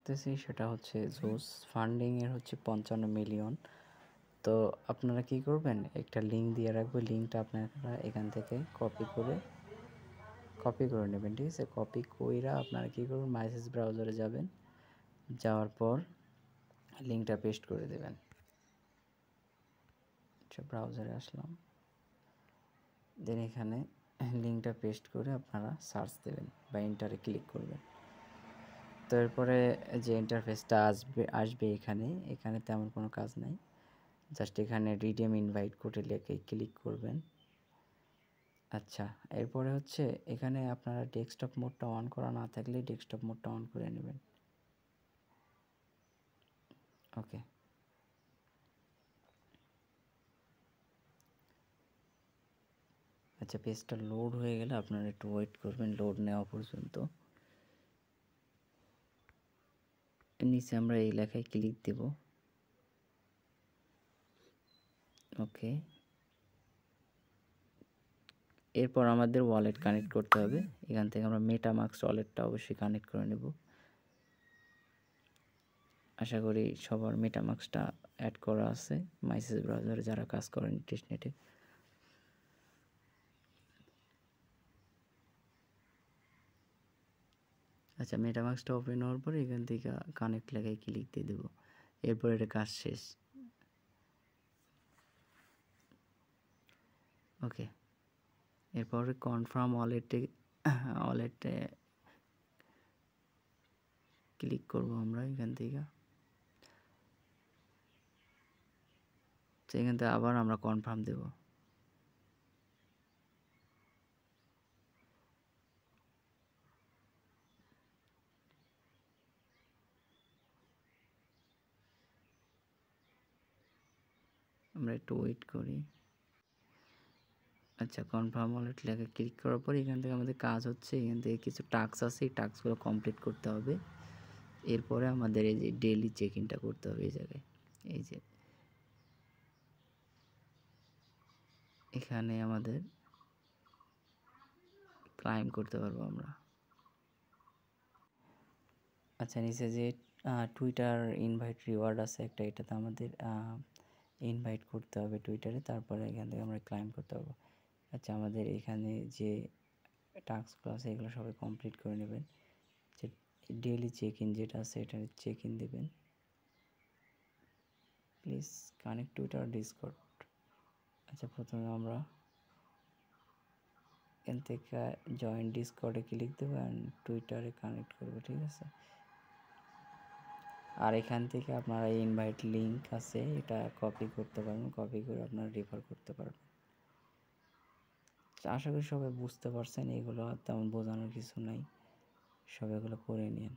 দেখতেছি সেটা হচ্ছে জোস ফান্ডিং এর হচ্ছে 55 মিলিয়ন। তো আপনারা কি করবেন, একটা লিঙ্ক দিয়ে রাখবো, লিঙ্কটা আপনারা এখান থেকে কপি করে নেবেন, ঠিক আছে? কপি কইরা আপনারা কি করবেন, মাইসেস ব্রাউজারে যাবেন, যাওয়ার পর লিঙ্কটা পেস্ট করে দেবেন। আচ্ছা, ব্রাউজারে আসলাম, দেন এখানে লিঙ্কটা পেস্ট করে আপনারা সার্চ দেবেন বা এন্টারে ক্লিক করবেন। তো এরপরে যে ইন্টারফেসটা আসবে এখানে তেমন কোনো কাজ নাই, জাস্ট এখানে রিডিম ইনভাইট কোডে লিখে ক্লিক করবেন। আচ্ছা, এরপরে হচ্ছে এখানে আপনারা ডেস্কটপ মোডটা অন করা না থাকলে ডেস্কটপ মোডটা অন করে নেবেন। ওকে, আচ্ছা, পেজটা লোড হয়ে গেলে আপনারা একটু ওয়েট করবেন লোড নেওয়া পর্যন্ত। নিচে আমরা এই লেখায় ক্লিক দেব। ওকে, এরপর আমাদের ওয়ালেট কানেক্ট করতে হবে। এখান থেকে আমরা মেটামাস্ক ওয়ালেটটা অবশ্যই কানেক্ট করে নেব। আশা করি সবার মেটামাস্কটা অ্যাড করা আছে মাইসেস ব্রাউজারে যারা কাজ করেন টেস্টনেটে। আচ্ছা, মেটামাস্কটা ওপেন হওয়ার পরে এখান থেকে কানেক্ট লেখায় ক্লিক দিয়ে দেবো। এরপর এটা কাজ শেষ। ওকে, এরপর কনফার্ম ওয়ালেটে ক্লিক করব আমরা এখান থেকে। এখান থেকে আবার আমরা কনফার্ম দেব। আমরা একটু ওয়েট করি। আচ্ছা, কনফার্ম ওয়ালেট লেখা ক্লিক করার পর এখান থেকে আমাদের কাজ হচ্ছে, এখান থেকে কিছু টাস্ক আছে, এই টাস্কগুলো কমপ্লিট করতে হবে। এরপরে আমাদের এই যে ডেইলি চেক ইনটা করতে হবে এই জায়গায়। এই যে এখানে আমাদের ক্লাইম করতে পারবো আমরা। আচ্ছা, নিচে যে টুইটার ইনভাইট রিওয়ার্ড আছে একটা, এটাতে আমাদের ইনভাইট করতে হবে টুইটারে, তারপরে এখান থেকে আমরা ক্লাইম করতে পারবো। আচ্ছা, আমাদের এখানে যে টাস্কগুলো আছে এগুলো সবাই কমপ্লিট করে নেবেন। যে ডেইলি চেক ইন যেটা আছে এটা চেক ইন দেবেন। Please connect Twitter Discord. আচ্ছা, প্রথমে আমরা এখান থেকে জয়েন ডিসকর্ডে ক্লিক দেবো অ্যান্ড টুইটারে কানেক্ট করবো, ঠিক আছে? আর এখান থেকে আপনারা ইনভাইট লিঙ্ক আছে এটা কপি করতে পারবেন, কপি করে আপনারা রেফার করতে পারবেন। আশা করি সবাই বুঝতে পারছেন, এগুলো তেমন বোঝানোর কিছু নাই, সবাই এগুলো করে নিন।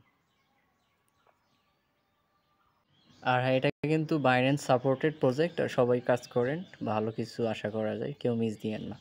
আর হ্যাঁ, এটা কিন্তু বাইন্যান্স সাপোর্টেড প্রজেক্ট, আর সবাই কাজ করেন, ভালো কিছু আশা করা যায়, কেউ মিস দিয়েন না।